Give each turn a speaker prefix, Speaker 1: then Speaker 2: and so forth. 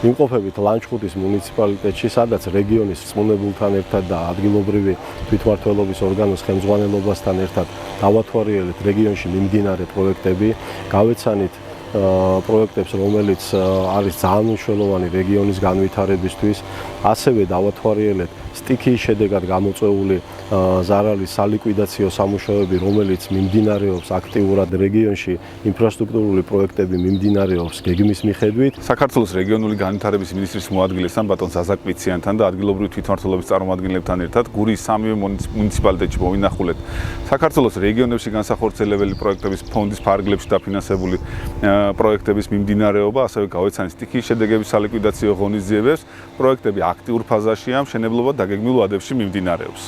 Speaker 1: ვიმყოფებით ლანჩხუთის მუნიციპალიტეტში, სადაც რეგიონის რწმუნებულთან ერთად და ადგილობრივი თვითმმართველობის ორგანოს ხელმძღვანელობასთან ერთად დავათვალიერეთ რეგიონში მიმდინარე პროექტები, გავეცანით პროექტებს, რომელიც არის ძალიან მნიშვნელოვანი რეგიონის განვითარებისთვის, ასევე დავათვალიერეთ სტიქიის შედეგად გამოწვეული ზარალის სალიკვიდაციო სამუშაოები, რომელიც მიმდინარეობს აქტიურად რეგიონში, ინფრასტრუქტურული პროექტები მიმდინარეობს გეგმის მიხედვით.
Speaker 2: საქართველოს რეგიონული განვითარების მინისტრის მოადგილესთან ბატონ ზაზაკბიციანთან და ადგილობრივი თვითმმართველობის წარმომადგენლებთან ერთად გურიის სამივე მუნიციპალიტეტში მოვინახულეთ საქართველოს რეგიონებში განსახორციელებელი პროექტების ფონდის ფარგლებში დაფინანსებული პროექტების მიმდინარეობა, ასევე გავეცანით სტიქიის შედეგების სალიკვიდაციო ღონისძიებებს, პროექტები აქტიურ ფაზაშია, მშენებლობა დაგეგმილ ვადებში მიმდინარეობს.